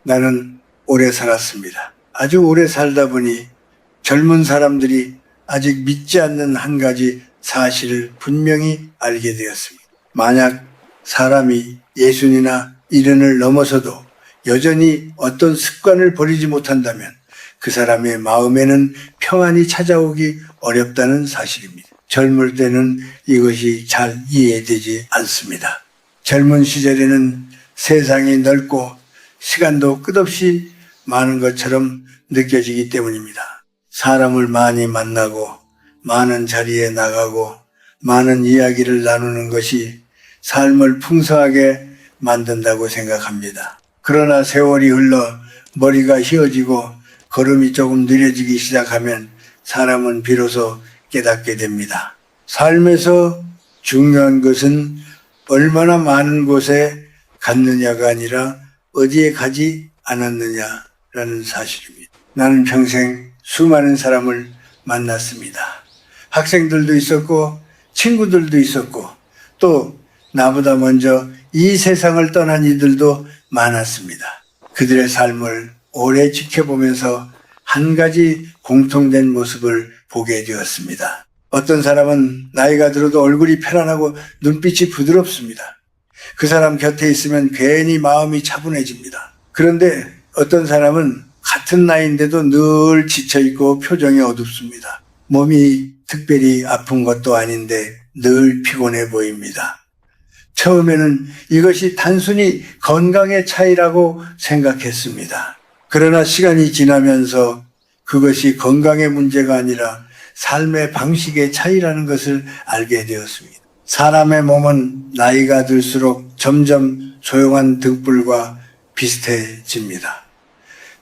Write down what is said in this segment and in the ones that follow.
나는 오래 살았습니다. 아주 오래 살다 보니 젊은 사람들이 아직 믿지 않는 한 가지 사실을 분명히 알게 되었습니다. 만약 사람이 예순이나 이른을 넘어서도 여전히 어떤 습관을 버리지 못한다면 그 사람의 마음에는 평안이 찾아오기 어렵다는 사실입니다. 젊을 때는 이것이 잘 이해되지 않습니다. 젊은 시절에는 세상이 넓고 시간도 끝없이 많은 것처럼 느껴지기 때문입니다. 사람을 많이 만나고 많은 자리에 나가고 많은 이야기를 나누는 것이 삶을 풍성하게 만든다고 생각합니다. 그러나 세월이 흘러 머리가 휘어지고 걸음이 조금 느려지기 시작하면 사람은 비로소 깨닫게 됩니다. 삶에서 중요한 것은 얼마나 많은 곳에 갔느냐가 아니라 어디에 가지 않았느냐라는 사실입니다. 나는 평생 수많은 사람을 만났습니다. 학생들도 있었고 친구들도 있었고 또 나보다 먼저 이 세상을 떠난 이들도 많았습니다. 그들의 삶을 오래 지켜보면서 한 가지 공통된 모습을 보게 되었습니다. 어떤 사람은 나이가 들어도 얼굴이 편안하고 눈빛이 부드럽습니다. 그 사람 곁에 있으면 괜히 마음이 차분해집니다. 그런데 어떤 사람은 같은 나이인데도 늘 지쳐있고 표정이 어둡습니다. 몸이 특별히 아픈 것도 아닌데 늘 피곤해 보입니다. 처음에는 이것이 단순히 건강의 차이라고 생각했습니다. 그러나 시간이 지나면서 그것이 건강의 문제가 아니라 삶의 방식의 차이라는 것을 알게 되었습니다. 사람의 몸은 나이가 들수록 점점 조용한 등불과 비슷해집니다.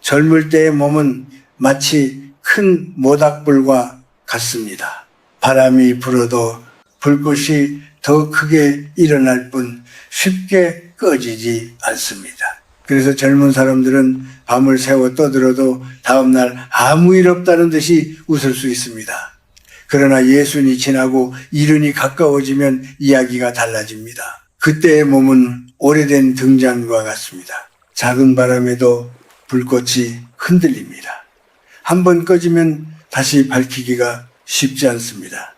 젊을 때의 몸은 마치 큰 모닥불과 같습니다. 바람이 불어도 불꽃이 더 크게 일어날 뿐 쉽게 꺼지지 않습니다. 그래서 젊은 사람들은 밤을 새워 떠들어도 다음날 아무 일 없다는 듯이 웃을 수 있습니다. 그러나 예순이 지나고 이른이 가까워지면 이야기가 달라집니다. 그때의 몸은 오래된 등잔과 같습니다. 작은 바람에도 불꽃이 흔들립니다. 한번 꺼지면 다시 밝히기가 쉽지 않습니다.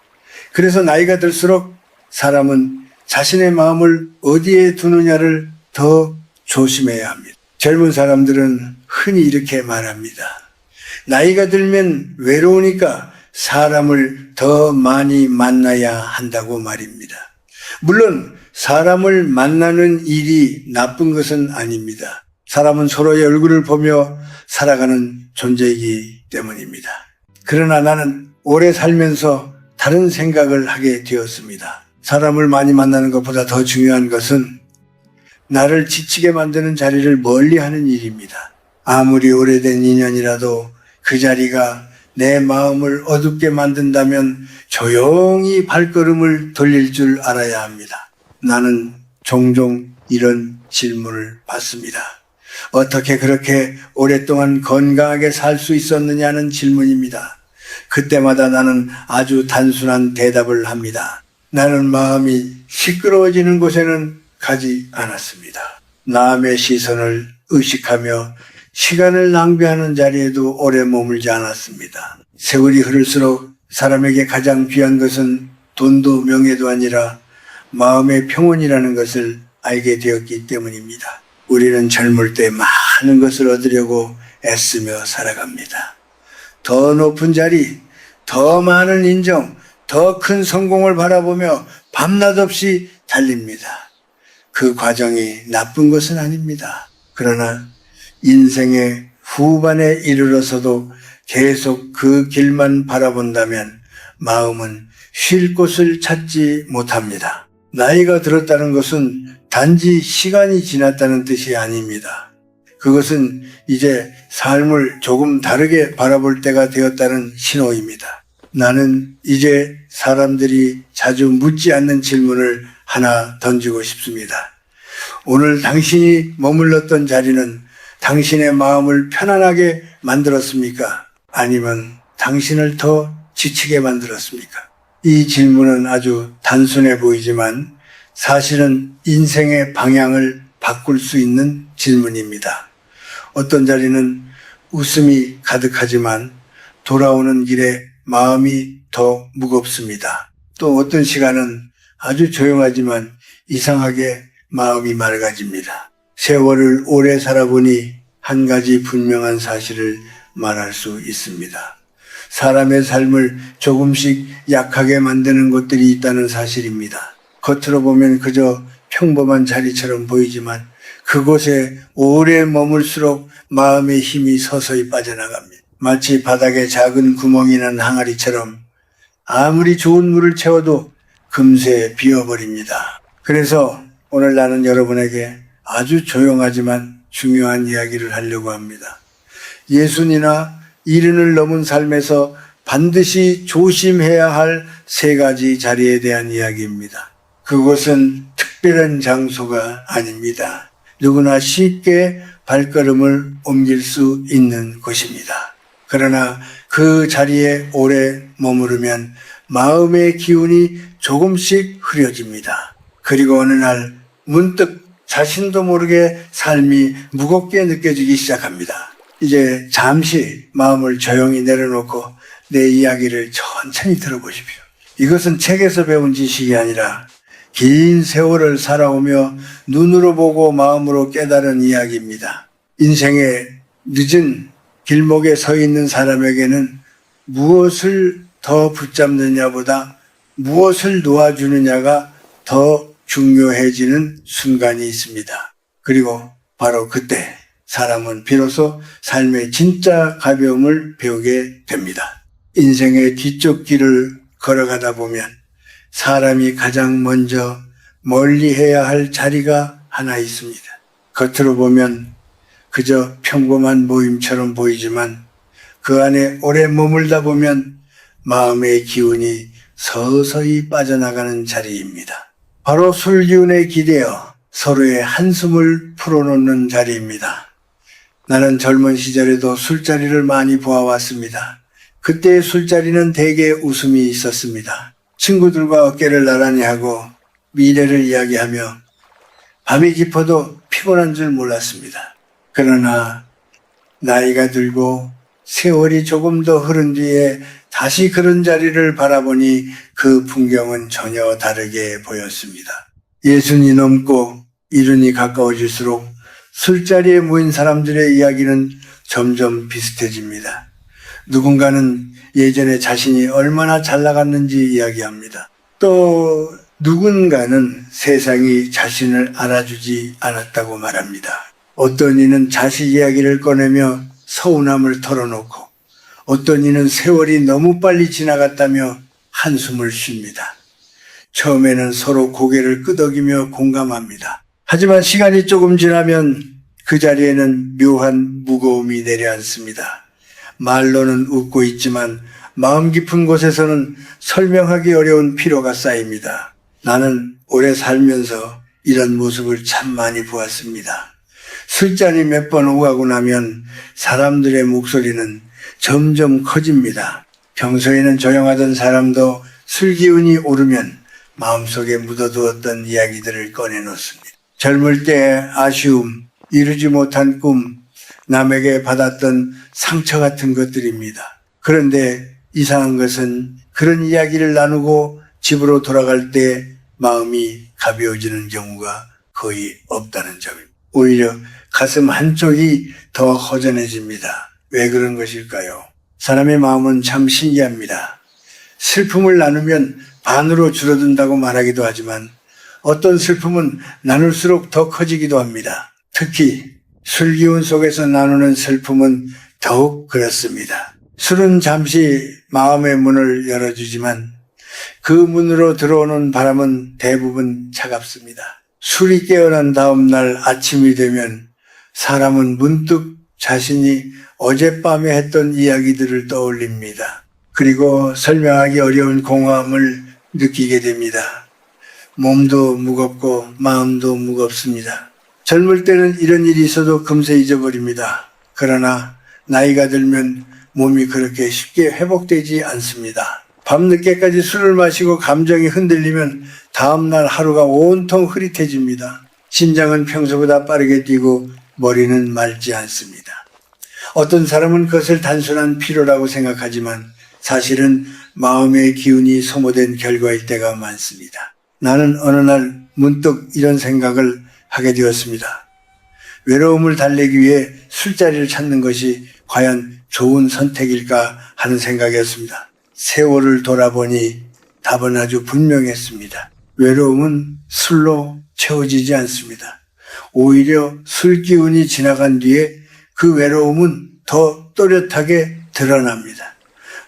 그래서 나이가 들수록 사람은 자신의 마음을 어디에 두느냐를 더 조심해야 합니다. 젊은 사람들은 흔히 이렇게 말합니다. 나이가 들면 외로우니까 사람을 더 많이 만나야 한다고 말입니다. 물론 사람을 만나는 일이 나쁜 것은 아닙니다. 사람은 서로의 얼굴을 보며 살아가는 존재이기 때문입니다. 그러나 나는 오래 살면서 다른 생각을 하게 되었습니다. 사람을 많이 만나는 것보다 더 중요한 것은 나를 지치게 만드는 자리를 멀리하는 일입니다. 아무리 오래된 인연이라도 그 자리가 내 마음을 어둡게 만든다면 조용히 발걸음을 돌릴 줄 알아야 합니다. 나는 종종 이런 질문을 받습니다. 어떻게 그렇게 오랫동안 건강하게 살 수 있었느냐는 질문입니다. 그때마다 나는 아주 단순한 대답을 합니다. 나는 마음이 시끄러워지는 곳에는 가지 않았습니다. 남의 시선을 의식하며 시간을 낭비하는 자리에도 오래 머물지 않았습니다. 세월이 흐를수록 사람에게 가장 귀한 것은 돈도 명예도 아니라 마음의 평온이라는 것을 알게 되었기 때문입니다. 우리는 젊을 때 많은 것을 얻으려고 애쓰며 살아갑니다. 더 높은 자리, 더 많은 인정, 더 큰 성공을 바라보며 밤낮 없이 달립니다. 그 과정이 나쁜 것은 아닙니다. 그러나 인생의 후반에 이르러서도 계속 그 길만 바라본다면 마음은 쉴 곳을 찾지 못합니다. 나이가 들었다는 것은 단지 시간이 지났다는 뜻이 아닙니다. 그것은 이제 삶을 조금 다르게 바라볼 때가 되었다는 신호입니다. 나는 이제 사람들이 자주 묻지 않는 질문을 하나 던지고 싶습니다. 오늘 당신이 머물렀던 자리는 당신의 마음을 편안하게 만들었습니까? 아니면 당신을 더 지치게 만들었습니까? 이 질문은 아주 단순해 보이지만 사실은 인생의 방향을 바꿀 수 있는 질문입니다. 어떤 자리는 웃음이 가득하지만 돌아오는 길에 마음이 더 무겁습니다. 또 어떤 시간은 아주 조용하지만 이상하게 마음이 맑아집니다. 세월을 오래 살아보니 한 가지 분명한 사실을 말할 수 있습니다. 사람의 삶을 조금씩 약하게 만드는 것들이 있다는 사실입니다. 겉으로 보면 그저 평범한 자리처럼 보이지만 그곳에 오래 머물수록 마음의 힘이 서서히 빠져나갑니다. 마치 바닥에 작은 구멍이 난 항아리처럼 아무리 좋은 물을 채워도 금세 비어버립니다. 그래서 오늘 나는 여러분에게 아주 조용하지만 중요한 이야기를 하려고 합니다. 예순이나 70을 넘은 삶에서 반드시 조심해야 할 3가지 자리에 대한 이야기입니다. 그곳은 특별한 장소가 아닙니다. 누구나 쉽게 발걸음을 옮길 수 있는 곳입니다. 그러나 그 자리에 오래 머무르면 마음의 기운이 조금씩 흐려집니다. 그리고 어느 날 문득 자신도 모르게 삶이 무겁게 느껴지기 시작합니다. 이제 잠시 마음을 조용히 내려놓고 내 이야기를 천천히 들어보십시오. 이것은 책에서 배운 지식이 아니라 긴 세월을 살아오며 눈으로 보고 마음으로 깨달은 이야기입니다. 인생의 늦은 길목에 서 있는 사람에게는 무엇을 더 붙잡느냐보다 무엇을 놓아주느냐가 더 중요해지는 순간이 있습니다. 그리고 바로 그때 사람은 비로소 삶의 진짜 가벼움을 배우게 됩니다. 인생의 뒤쪽 길을 걸어가다 보면 사람이 가장 먼저 멀리 해야 할 자리가 하나 있습니다. 겉으로 보면 그저 평범한 모임처럼 보이지만 그 안에 오래 머물다 보면 마음의 기운이 서서히 빠져나가는 자리입니다. 바로 술 기운에 기대어 서로의 한숨을 풀어놓는 자리입니다. 나는 젊은 시절에도 술자리를 많이 보아왔습니다. 그때의 술자리는 대개 웃음이 있었습니다. 친구들과 어깨를 나란히 하고 미래를 이야기하며 밤이 깊어도 피곤한 줄 몰랐습니다. 그러나 나이가 들고 세월이 조금 더 흐른 뒤에 다시 그런 자리를 바라보니 그 풍경은 전혀 다르게 보였습니다. 60이 넘고 70이 가까워질수록 술자리에 모인 사람들의 이야기는 점점 비슷해집니다. 누군가는 예전에 자신이 얼마나 잘 나갔는지 이야기합니다. 또 누군가는 세상이 자신을 알아주지 않았다고 말합니다. 어떤 이는 자식 이야기를 꺼내며 서운함을 털어놓고 어떤 이는 세월이 너무 빨리 지나갔다며 한숨을 쉽니다. 처음에는 서로 고개를 끄덕이며 공감합니다. 하지만 시간이 조금 지나면 그 자리에는 묘한 무거움이 내려앉습니다. 말로는 웃고 있지만 마음 깊은 곳에서는 설명하기 어려운 피로가 쌓입니다. 나는 오래 살면서 이런 모습을 참 많이 보았습니다. 술자리 몇 번 오가고 나면 사람들의 목소리는 점점 커집니다. 평소에는 조용하던 사람도 술 기운이 오르면 마음속에 묻어두었던 이야기들을 꺼내놓습니다. 젊을 때 아쉬움, 이루지 못한 꿈, 남에게 받았던 상처 같은 것들입니다. 그런데 이상한 것은 그런 이야기를 나누고 집으로 돌아갈 때 마음이 가벼워지는 경우가 거의 없다는 점입니다. 오히려 가슴 한쪽이 더 허전해집니다. 왜 그런 것일까요? 사람의 마음은 참 신기합니다. 슬픔을 나누면 반으로 줄어든다고 말하기도 하지만 어떤 슬픔은 나눌수록 더 커지기도 합니다. 특히 술 기운 속에서 나누는 슬픔은 더욱 그렇습니다. 술은 잠시 마음의 문을 열어주지만 그 문으로 들어오는 바람은 대부분 차갑습니다. 술이 깨어난 다음 날 아침이 되면 사람은 문득 자신이 어젯밤에 했던 이야기들을 떠올립니다. 그리고 설명하기 어려운 공허함을 느끼게 됩니다. 몸도 무겁고 마음도 무겁습니다. 젊을 때는 이런 일이 있어도 금세 잊어버립니다. 그러나 나이가 들면 몸이 그렇게 쉽게 회복되지 않습니다. 밤늦게까지 술을 마시고 감정이 흔들리면 다음날 하루가 온통 흐릿해집니다. 심장은 평소보다 빠르게 뛰고 머리는 맑지 않습니다. 어떤 사람은 그것을 단순한 피로라고 생각하지만 사실은 마음의 기운이 소모된 결과일 때가 많습니다. 나는 어느 날 문득 이런 생각을 하게 되었습니다. 외로움을 달래기 위해 술자리를 찾는 것이 과연 좋은 선택일까 하는 생각이었습니다. 세월을 돌아보니 답은 아주 분명했습니다. 외로움은 술로 채워지지 않습니다. 오히려 술 기운이 지나간 뒤에 그 외로움은 더 또렷하게 드러납니다.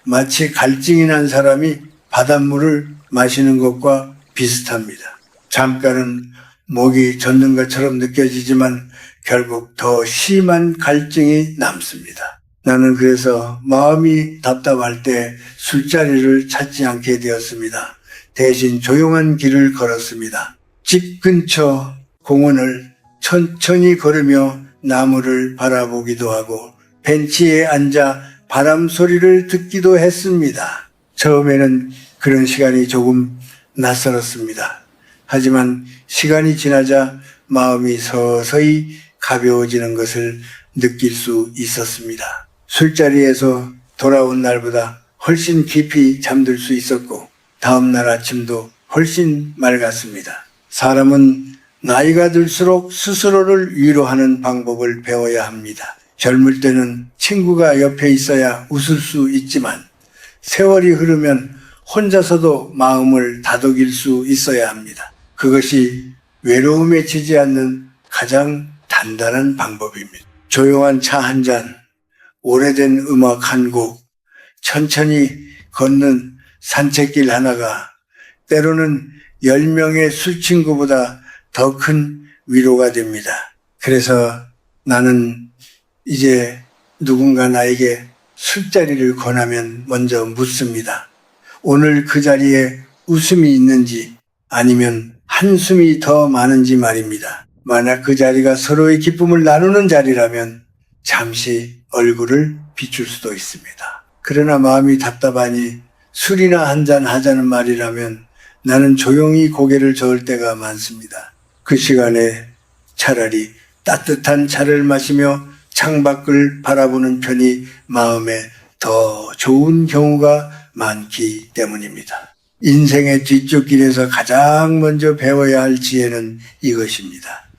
마치 갈증이 난 사람이 바닷물을 마시는 것과 비슷합니다. 잠깐은 목이 젖는 것처럼 느껴지지만 결국 더 심한 갈증이 남습니다. 나는 그래서 마음이 답답할 때 술자리를 찾지 않게 되었습니다. 대신 조용한 길을 걸었습니다. 집 근처 공원을 천천히 걸으며 나무를 바라보기도 하고 벤치에 앉아 바람 소리를 듣기도 했습니다. 처음에는 그런 시간이 조금 낯설었습니다. 하지만 시간이 지나자 마음이 서서히 가벼워지는 것을 느낄 수 있었습니다. 술자리에서 돌아온 날보다 훨씬 깊이 잠들 수 있었고 다음 날 아침도 훨씬 맑았습니다. 사람은 나이가 들수록 스스로를 위로하는 방법을 배워야 합니다. 젊을 때는 친구가 옆에 있어야 웃을 수 있지만 세월이 흐르면 혼자서도 마음을 다독일 수 있어야 합니다. 그것이 외로움에 지지 않는 가장 단단한 방법입니다. 조용한 차 한 잔, 오래된 음악 한 곡, 천천히 걷는 산책길 하나가 때로는 10명의 술친구보다 더 큰 위로가 됩니다. 그래서 나는 이제 누군가 나에게 술자리를 권하면 먼저 묻습니다. 오늘 그 자리에 웃음이 있는지 아니면 한숨이 더 많은지 말입니다. 만약 그 자리가 서로의 기쁨을 나누는 자리라면 잠시 얼굴을 비출 수도 있습니다. 그러나 마음이 답답하니 술이나 한잔 하자는 말이라면 나는 조용히 고개를 저을 때가 많습니다. 그 시간에 차라리 따뜻한 차를 마시며 창밖을 바라보는 편이 마음에 더 좋은 경우가 많기 때문입니다. 인생의 뒤쪽 길에서 가장 먼저 배워야 할 지혜는 이것입니다.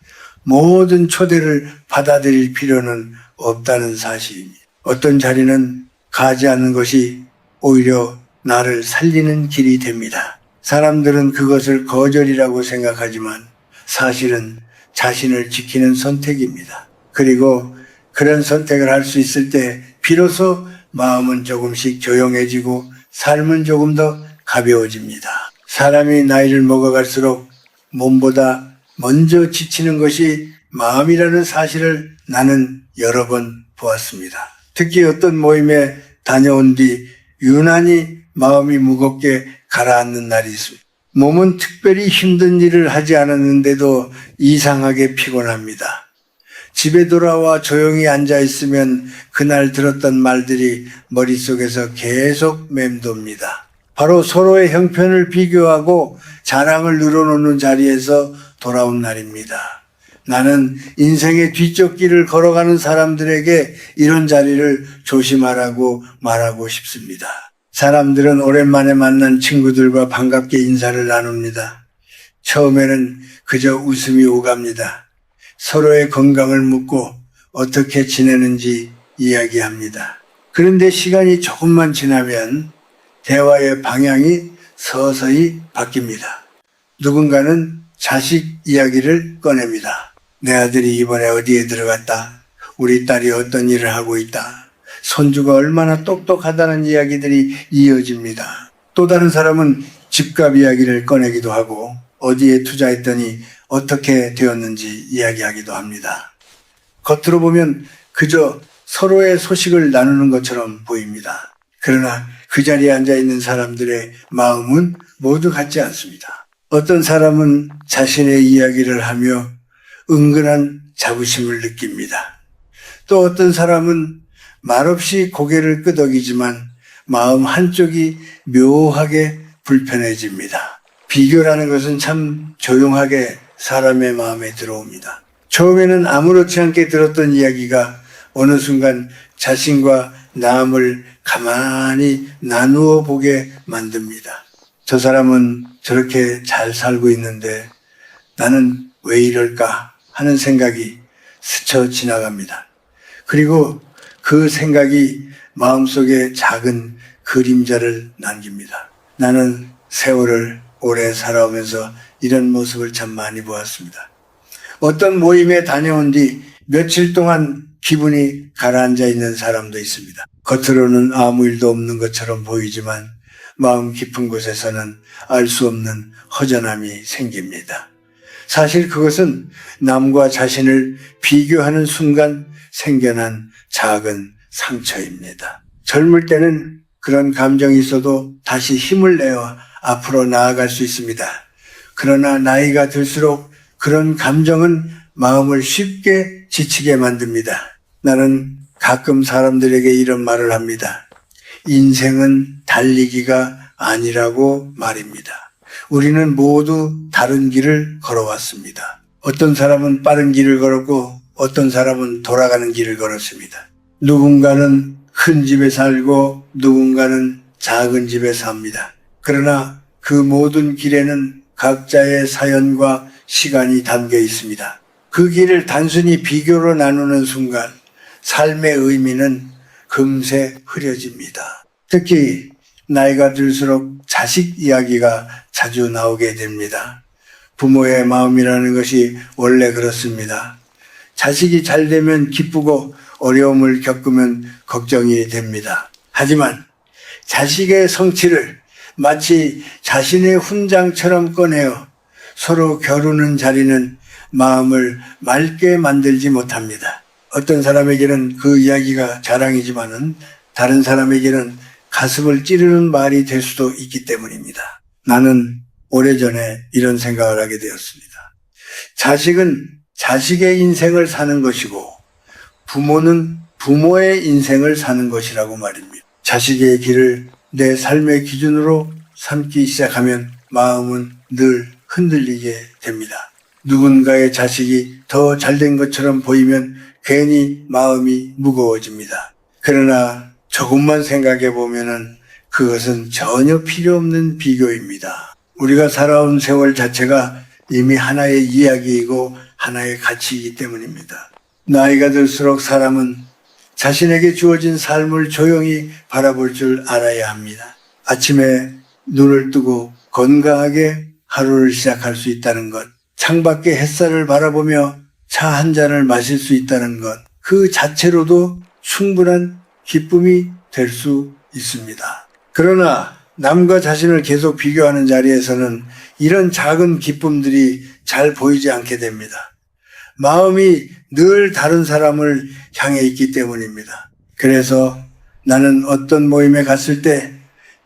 모든 초대를 받아들일 필요는 없다는 사실입니다. 어떤 자리는 가지 않는 것이 오히려 나를 살리는 길이 됩니다. 사람들은 그것을 거절이라고 생각하지만 사실은 자신을 지키는 선택입니다. 그리고 그런 선택을 할 수 있을 때 비로소 마음은 조금씩 조용해지고 삶은 조금 더 가벼워집니다. 사람이 나이를 먹어갈수록 몸보다 먼저 지치는 것이 마음이라는 사실을 나는 여러 번 보았습니다. 특히 어떤 모임에 다녀온 뒤 유난히 마음이 무겁게 가라앉는 날이 있습니다. 몸은 특별히 힘든 일을 하지 않았는데도 이상하게 피곤합니다. 집에 돌아와 조용히 앉아 있으면 그날 들었던 말들이 머릿속에서 계속 맴돕니다. 바로 서로의 형편을 비교하고 자랑을 늘어놓는 자리에서 돌아온 날입니다. 나는 인생의 뒤쪽 길을 걸어가는 사람들에게 이런 자리를 조심하라고 말하고 싶습니다. 사람들은 오랜만에 만난 친구들과 반갑게 인사를 나눕니다. 처음에는 그저 웃음이 오갑니다. 서로의 건강을 묻고 어떻게 지내는지 이야기합니다. 그런데 시간이 조금만 지나면 대화의 방향이 서서히 바뀝니다. 누군가는 자식 이야기를 꺼냅니다. 내 아들이 이번에 어디에 들어갔다. 우리 딸이 어떤 일을 하고 있다. 손주가 얼마나 똑똑하다는 이야기들이 이어집니다. 또 다른 사람은 집값 이야기를 꺼내기도 하고 어디에 투자했더니 어떻게 되었는지 이야기하기도 합니다. 겉으로 보면 그저 서로의 소식을 나누는 것처럼 보입니다. 그러나 그 자리에 앉아있는 사람들의 마음은 모두 같지 않습니다. 어떤 사람은 자신의 이야기를 하며 은근한 자부심을 느낍니다. 또 어떤 사람은 말없이 고개를 끄덕이지만 마음 한쪽이 묘하게 불편해집니다. 비교라는 것은 참 조용하게 사람의 마음에 들어옵니다. 처음에는 아무렇지 않게 들었던 이야기가 어느 순간 자신과 남을 가만히 나누어 보게 만듭니다. 저 사람은 저렇게 잘 살고 있는데 나는 왜 이럴까 하는 생각이 스쳐 지나갑니다. 그리고 그 생각이 마음속에 작은 그림자를 남깁니다. 나는 세월을 오래 살아오면서 이런 모습을 참 많이 보았습니다. 어떤 모임에 다녀온 뒤 며칠 동안 기분이 가라앉아 있는 사람도 있습니다. 겉으로는 아무 일도 없는 것처럼 보이지만 마음 깊은 곳에서는 알 수 없는 허전함이 생깁니다. 사실 그것은 남과 자신을 비교하는 순간 생겨난 작은 상처입니다. 젊을 때는 그런 감정이 있어도 다시 힘을 내어 앞으로 나아갈 수 있습니다. 그러나 나이가 들수록 그런 감정은 마음을 쉽게 지치게 만듭니다. 나는 가끔 사람들에게 이런 말을 합니다. 인생은 달리기가 아니라고 말입니다. 우리는 모두 다른 길을 걸어왔습니다. 어떤 사람은 빠른 길을 걸었고 어떤 사람은 돌아가는 길을 걸었습니다. 누군가는 큰 집에 살고 누군가는 작은 집에 삽니다. 그러나 그 모든 길에는 각자의 사연과 시간이 담겨 있습니다. 그 길을 단순히 비교로 나누는 순간 삶의 의미는 금세 흐려집니다. 특히 나이가 들수록 자식 이야기가 자주 나오게 됩니다. 부모의 마음이라는 것이 원래 그렇습니다. 자식이 잘 되면 기쁘고 어려움을 겪으면 걱정이 됩니다. 하지만 자식의 성취를 마치 자신의 훈장처럼 꺼내어 서로 겨루는 자리는 마음을 맑게 만들지 못합니다. 어떤 사람에게는 그 이야기가 자랑이지만은 다른 사람에게는 가슴을 찌르는 말이 될 수도 있기 때문입니다. 나는 오래전에 이런 생각을 하게 되었습니다. 자식은 자식의 인생을 사는 것이고 부모는 부모의 인생을 사는 것이라고 말입니다. 자식의 길을 내 삶의 기준으로 삼기 시작하면 마음은 늘 흔들리게 됩니다. 누군가의 자식이 더 잘된 것처럼 보이면 괜히 마음이 무거워집니다. 그러나 조금만 생각해 보면은 그것은 전혀 필요 없는 비교입니다. 우리가 살아온 세월 자체가 이미 하나의 이야기이고 하나의 가치이기 때문입니다. 나이가 들수록 사람은 자신에게 주어진 삶을 조용히 바라볼 줄 알아야 합니다. 아침에 눈을 뜨고 건강하게 하루를 시작할 수 있다는 것, 창밖의 햇살을 바라보며 차 한 잔을 마실 수 있다는 것, 그 자체로도 충분한 기쁨이 될 수 있습니다. 그러나 남과 자신을 계속 비교하는 자리에서는 이런 작은 기쁨들이 잘 보이지 않게 됩니다. 마음이 늘 다른 사람을 향해 있기 때문입니다. 그래서 나는 어떤 모임에 갔을 때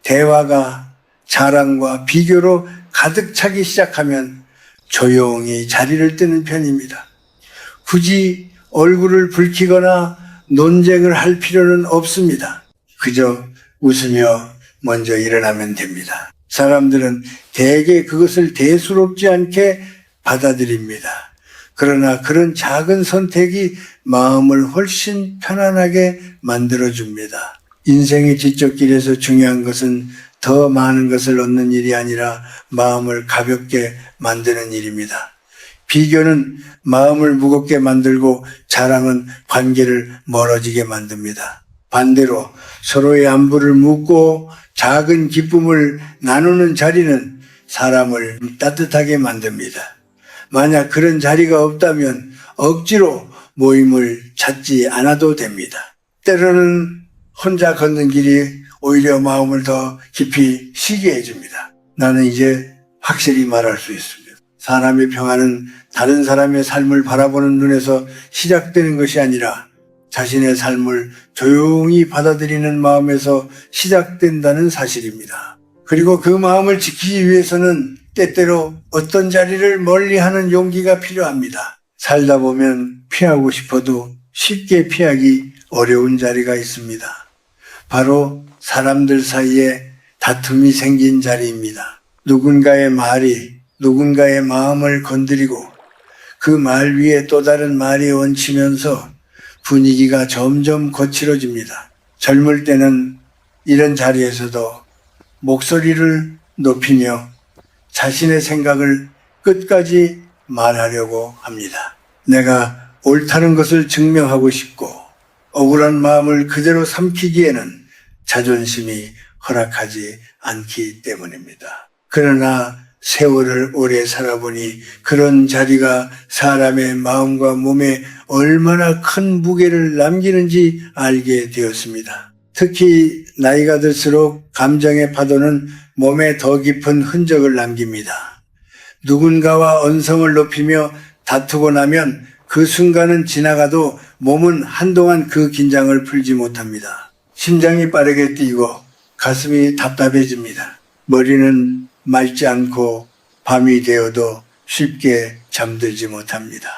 대화가 자랑과 비교로 가득 차기 시작하면 조용히 자리를 뜨는 편입니다. 굳이 얼굴을 붉히거나 논쟁을 할 필요는 없습니다. 그저 웃으며 먼저 일어나면 됩니다. 사람들은 대개 그것을 대수롭지 않게 받아들입니다. 그러나 그런 작은 선택이 마음을 훨씬 편안하게 만들어줍니다. 인생의 지적길에서 중요한 것은 더 많은 것을 얻는 일이 아니라 마음을 가볍게 만드는 일입니다. 비교는 마음을 무겁게 만들고 자랑은 관계를 멀어지게 만듭니다. 반대로 서로의 안부를 묻고 작은 기쁨을 나누는 자리는 사람을 따뜻하게 만듭니다. 만약 그런 자리가 없다면 억지로 모임을 찾지 않아도 됩니다. 때로는 혼자 걷는 길이 오히려 마음을 더 깊이 쉬게 해줍니다. 나는 이제 확실히 말할 수 있습니다. 사람의 평안은 다른 사람의 삶을 바라보는 눈에서 시작되는 것이 아니라 자신의 삶을 조용히 받아들이는 마음에서 시작된다는 사실입니다. 그리고 그 마음을 지키기 위해서는 때때로 어떤 자리를 멀리하는 용기가 필요합니다. 살다 보면 피하고 싶어도 쉽게 피하기 어려운 자리가 있습니다. 바로 사람들 사이에 다툼이 생긴 자리입니다. 누군가의 말이 누군가의 마음을 건드리고 그 말 위에 또 다른 말이 얹히면서 분위기가 점점 거칠어집니다. 젊을 때는 이런 자리에서도 목소리를 높이며 자신의 생각을 끝까지 말하려고 합니다. 내가 옳다는 것을 증명하고 싶고 억울한 마음을 그대로 삼키기에는 자존심이 허락하지 않기 때문입니다. 그러나 세월을 오래 살아보니 그런 자리가 사람의 마음과 몸에 얼마나 큰 무게를 남기는지 알게 되었습니다. 특히 나이가 들수록 감정의 파도는 몸에 더 깊은 흔적을 남깁니다. 누군가와 언성을 높이며 다투고 나면 그 순간은 지나가도 몸은 한동안 그 긴장을 풀지 못합니다. 심장이 빠르게 뛰고 가슴이 답답해집니다. 머리는 맑지 않고 밤이 되어도 쉽게 잠들지 못합니다.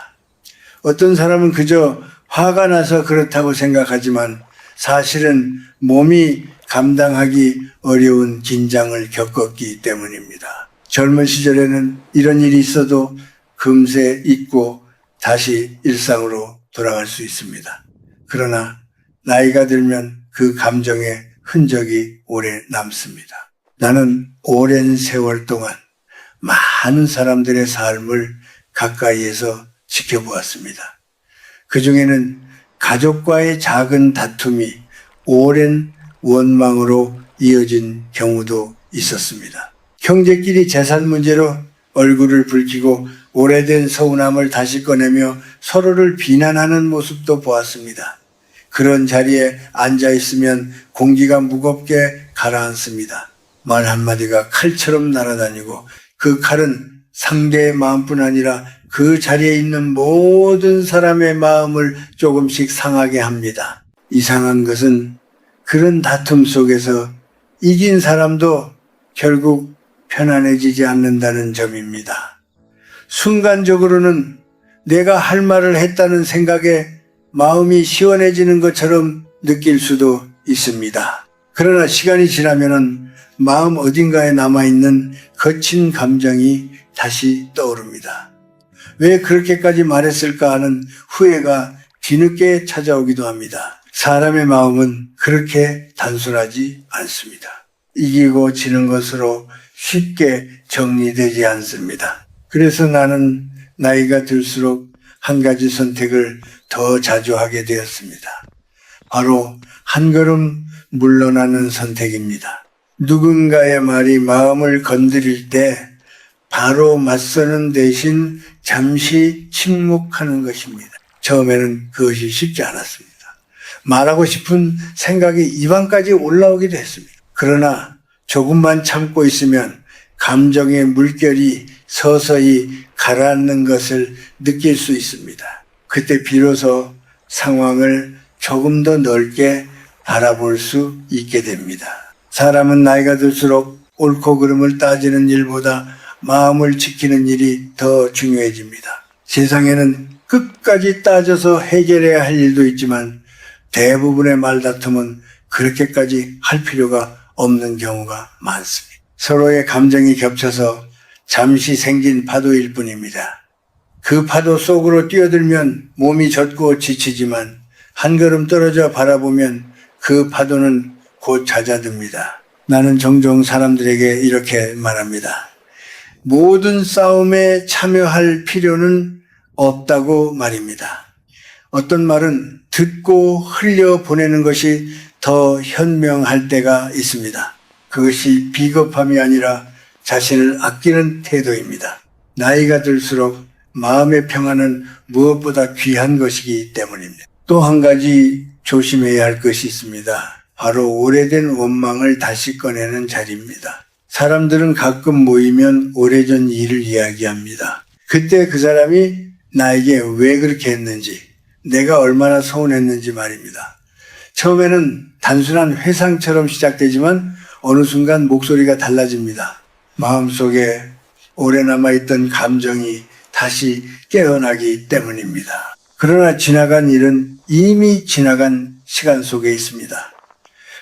어떤 사람은 그저 화가 나서 그렇다고 생각하지만 사실은 몸이 감당하기 어려운 긴장을 겪었기 때문입니다. 젊은 시절에는 이런 일이 있어도 금세 잊고 다시 일상으로 돌아갈 수 있습니다. 그러나 나이가 들면 그 감정의 흔적이 오래 남습니다. 나는 오랜 세월 동안 많은 사람들의 삶을 가까이에서 지켜보았습니다. 그 중에는 가족과의 작은 다툼이 오랜 원망으로 이어진 경우도 있었습니다. 형제끼리 재산 문제로 얼굴을 붉히고 오래된 서운함을 다시 꺼내며 서로를 비난하는 모습도 보았습니다. 그런 자리에 앉아있으면 공기가 무겁게 가라앉습니다. 말 한마디가 칼처럼 날아다니고 그 칼은 상대의 마음뿐 아니라 그 자리에 있는 모든 사람의 마음을 조금씩 상하게 합니다. 이상한 것은 그런 다툼 속에서 이긴 사람도 결국 편안해지지 않는다는 점입니다. 순간적으로는 내가 할 말을 했다는 생각에 마음이 시원해지는 것처럼 느낄 수도 있습니다. 그러나 시간이 지나면은 마음 어딘가에 남아있는 거친 감정이 다시 떠오릅니다. 왜 그렇게까지 말했을까 하는 후회가 뒤늦게 찾아오기도 합니다. 사람의 마음은 그렇게 단순하지 않습니다. 이기고 지는 것으로 쉽게 정리되지 않습니다. 그래서 나는 나이가 들수록 한 가지 선택을 더 자주 하게 되었습니다. 바로 한 걸음 물러나는 선택입니다. 누군가의 말이 마음을 건드릴 때 바로 맞서는 대신 잠시 침묵하는 것입니다. 처음에는 그것이 쉽지 않았습니다. 말하고 싶은 생각이 입안까지 올라오기도 했습니다. 그러나 조금만 참고 있으면 감정의 물결이 서서히 가라앉는 것을 느낄 수 있습니다. 그때 비로소 상황을 조금 더 넓게 바라볼 수 있게 됩니다. 사람은 나이가 들수록 옳고 그름을 따지는 일보다 마음을 지키는 일이 더 중요해집니다. 세상에는 끝까지 따져서 해결해야 할 일도 있지만 대부분의 말다툼은 그렇게까지 할 필요가 없는 경우가 많습니다. 서로의 감정이 겹쳐서 잠시 생긴 파도일 뿐입니다. 그 파도 속으로 뛰어들면 몸이 젖고 지치지만 한 걸음 떨어져 바라보면 그 파도는 곧 잦아듭니다. 나는 종종 사람들에게 이렇게 말합니다. 모든 싸움에 참여할 필요는 없다고 말입니다. 어떤 말은 듣고 흘려보내는 것이 더 현명할 때가 있습니다. 그것이 비겁함이 아니라 자신을 아끼는 태도입니다. 나이가 들수록 마음의 평안은 무엇보다 귀한 것이기 때문입니다. 또 한 가지 조심해야 할 것이 있습니다. 바로 오래된 원망을 다시 꺼내는 자리입니다. 사람들은 가끔 모이면 오래전 일을 이야기합니다. 그때 그 사람이 나에게 왜 그렇게 했는지, 내가 얼마나 서운했는지 말입니다. 처음에는 단순한 회상처럼 시작되지만 어느 순간 목소리가 달라집니다. 마음속에 오래 남아있던 감정이 다시 깨어나기 때문입니다. 그러나 지나간 일은 이미 지나간 시간 속에 있습니다.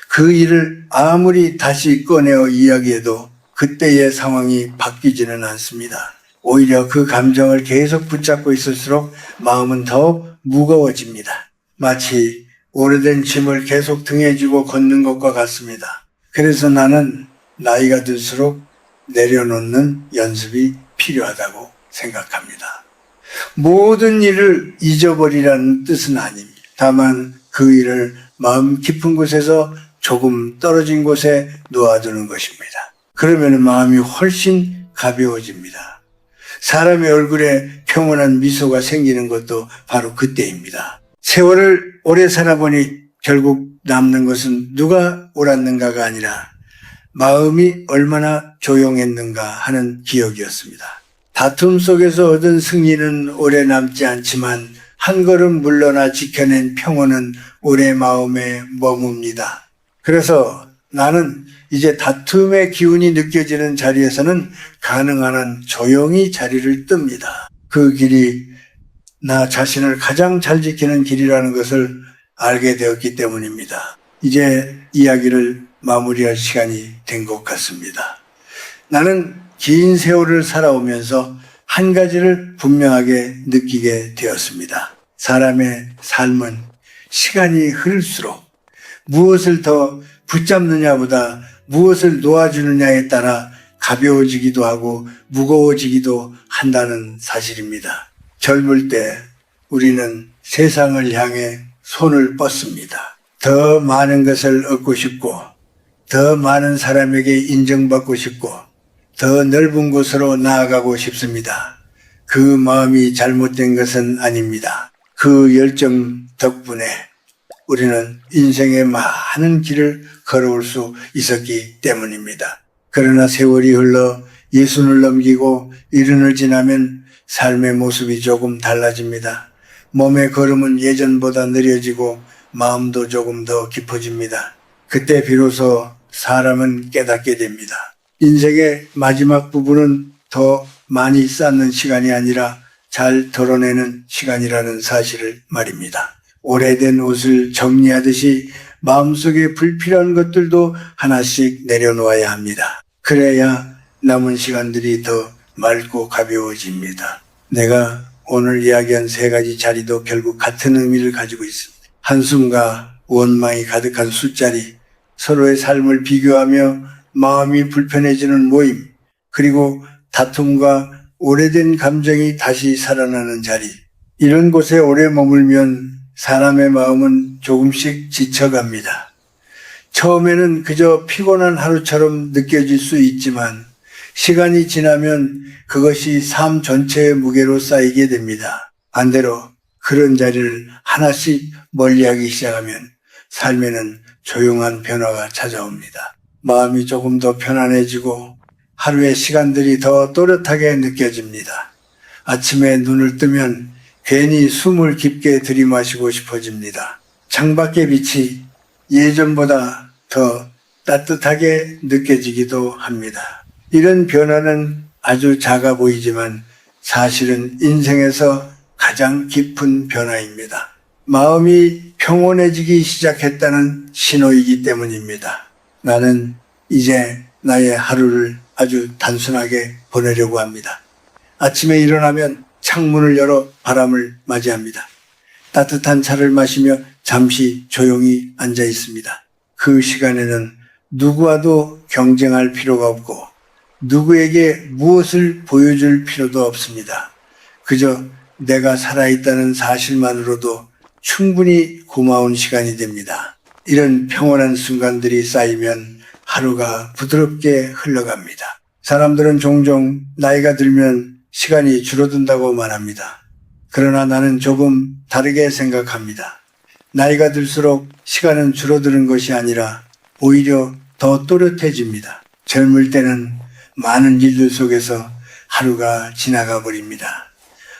그 일을 아무리 다시 꺼내어 이야기해도 그때의 상황이 바뀌지는 않습니다. 오히려 그 감정을 계속 붙잡고 있을수록 마음은 더욱 무거워집니다. 마치 오래된 짐을 계속 등에 지고 걷는 것과 같습니다. 그래서 나는 나이가 들수록 내려놓는 연습이 필요하다고 생각합니다. 모든 일을 잊어버리라는 뜻은 아닙니다. 다만 그 일을 마음 깊은 곳에서 조금 떨어진 곳에 놓아두는 것입니다. 그러면 마음이 훨씬 가벼워집니다. 사람의 얼굴에 평온한 미소가 생기는 것도 바로 그때입니다. 세월을 오래 살아보니 결국 남는 것은 누가 옳았는가가 아니라 마음이 얼마나 조용했는가 하는 기억이었습니다. 다툼 속에서 얻은 승리는 오래 남지 않지만 한 걸음 물러나 지켜낸 평온은 오래 마음에 머뭅니다. 그래서 나는 이제 다툼의 기운이 느껴지는 자리에서는 가능한 한 조용히 자리를 뜹니다. 그 길이 나 자신을 가장 잘 지키는 길이라는 것을 알게 되었기 때문입니다. 이제 이야기를 마무리할 시간이 된 것 같습니다. 나는 긴 세월을 살아오면서 한 가지를 분명하게 느끼게 되었습니다. 사람의 삶은 시간이 흐를수록 무엇을 더 붙잡느냐보다 무엇을 놓아주느냐에 따라 가벼워지기도 하고 무거워지기도 한다는 사실입니다. 젊을 때 우리는 세상을 향해 손을 뻗습니다. 더 많은 것을 얻고 싶고 더 많은 사람에게 인정받고 싶고 더 넓은 곳으로 나아가고 싶습니다. 그 마음이 잘못된 것은 아닙니다. 그 열정 덕분에 우리는 인생의 많은 길을 걸어올 수 있었기 때문입니다. 그러나 세월이 흘러 60을 넘기고 70을 지나면 삶의 모습이 조금 달라집니다. 몸의 걸음은 예전보다 느려지고 마음도 조금 더 깊어집니다. 그때 비로소 사람은 깨닫게 됩니다. 인생의 마지막 부분은 더 많이 쌓는 시간이 아니라 잘 덜어내는 시간이라는 사실을 말입니다. 오래된 옷을 정리하듯이 마음속에 불필요한 것들도 하나씩 내려놓아야 합니다. 그래야 남은 시간들이 더 맑고 가벼워집니다. 내가 오늘 이야기한 세 가지 자리도 결국 같은 의미를 가지고 있습니다. 한숨과 원망이 가득한 술자리, 서로의 삶을 비교하며 마음이 불편해지는 모임, 그리고 다툼과 오래된 감정이 다시 살아나는 자리. 이런 곳에 오래 머물면 사람의 마음은 조금씩 지쳐갑니다. 처음에는 그저 피곤한 하루처럼 느껴질 수 있지만 시간이 지나면 그것이 삶 전체의 무게로 쌓이게 됩니다. 반대로 그런 자리를 하나씩 멀리하기 시작하면 삶에는 조용한 변화가 찾아옵니다. 마음이 조금 더 편안해지고 하루의 시간들이 더 또렷하게 느껴집니다. 아침에 눈을 뜨면 괜히 숨을 깊게 들이마시고 싶어집니다. 창밖의 빛이 예전보다 더 따뜻하게 느껴지기도 합니다. 이런 변화는 아주 작아 보이지만 사실은 인생에서 가장 깊은 변화입니다. 마음이 평온해지기 시작했다는 신호이기 때문입니다. 나는 이제 나의 하루를 아주 단순하게 보내려고 합니다. 아침에 일어나면 창문을 열어 바람을 맞이합니다. 따뜻한 차를 마시며 잠시 조용히 앉아 있습니다. 그 시간에는 누구와도 경쟁할 필요가 없고 누구에게 무엇을 보여줄 필요도 없습니다. 그저 내가 살아있다는 사실만으로도 충분히 고마운 시간이 됩니다. 이런 평온한 순간들이 쌓이면 하루가 부드럽게 흘러갑니다. 사람들은 종종 나이가 들면 시간이 줄어든다고 말합니다. 그러나 나는 조금 다르게 생각합니다. 나이가 들수록 시간은 줄어드는 것이 아니라 오히려 더 또렷해집니다. 젊을 때는 많은 일들 속에서 하루가 지나가 버립니다.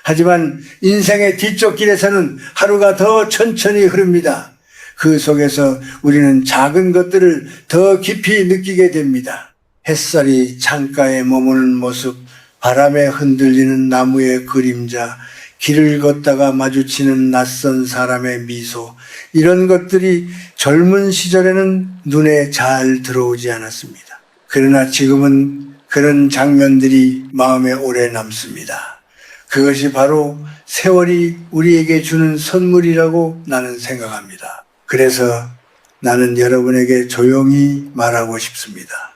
하지만 인생의 뒤쪽 길에서는 하루가 더 천천히 흐릅니다. 그 속에서 우리는 작은 것들을 더 깊이 느끼게 됩니다. 햇살이 창가에 머무는 모습, 바람에 흔들리는 나무의 그림자, 길을 걷다가 마주치는 낯선 사람의 미소, 이런 것들이 젊은 시절에는 눈에 잘 들어오지 않았습니다. 그러나 지금은 그런 장면들이 마음에 오래 남습니다. 그것이 바로 세월이 우리에게 주는 선물이라고 나는 생각합니다. 그래서 나는 여러분에게 조용히 말하고 싶습니다.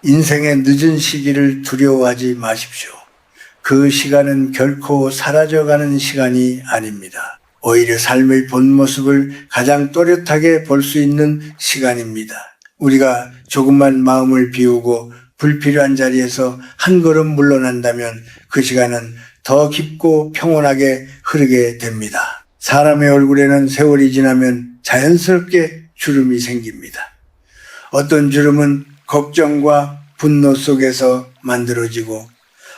인생의 늦은 시기를 두려워하지 마십시오. 그 시간은 결코 사라져가는 시간이 아닙니다. 오히려 삶의 본 모습을 가장 또렷하게 볼 수 있는 시간입니다. 우리가 조금만 마음을 비우고 불필요한 자리에서 한 걸음 물러난다면 그 시간은 더 깊고 평온하게 흐르게 됩니다. 사람의 얼굴에는 세월이 지나면 자연스럽게 주름이 생깁니다. 어떤 주름은 걱정과 분노 속에서 만들어지고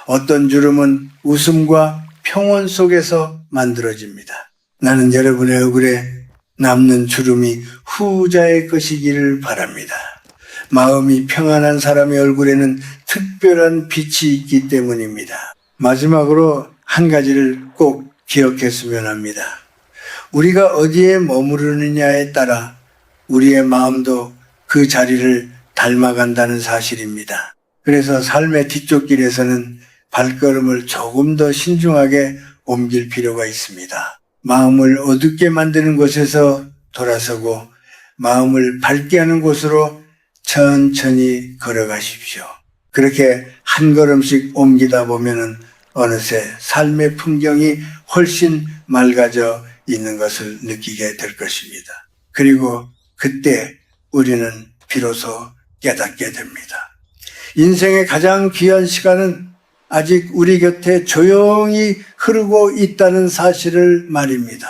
어떤 주름은 웃음과 평온 속에서 만들어집니다. 나는 여러분의 얼굴에 남는 주름이 후자의 것이기를 바랍니다. 마음이 평안한 사람의 얼굴에는 특별한 빛이 있기 때문입니다. 마지막으로 한 가지를 꼭 기억했으면 합니다. 우리가 어디에 머무르느냐에 따라 우리의 마음도 그 자리를 닮아간다는 사실입니다. 그래서 삶의 뒤쪽 길에서는 발걸음을 조금 더 신중하게 옮길 필요가 있습니다. 마음을 어둡게 만드는 곳에서 돌아서고 마음을 밝게 하는 곳으로 천천히 걸어가십시오. 그렇게 한 걸음씩 옮기다 보면은 어느새 삶의 풍경이 훨씬 맑아져 있는 것을 느끼게 될 것입니다. 그리고 그때 우리는 비로소 깨닫게 됩니다. 인생의 가장 귀한 시간은 아직 우리 곁에 조용히 흐르고 있다는 사실을 말입니다.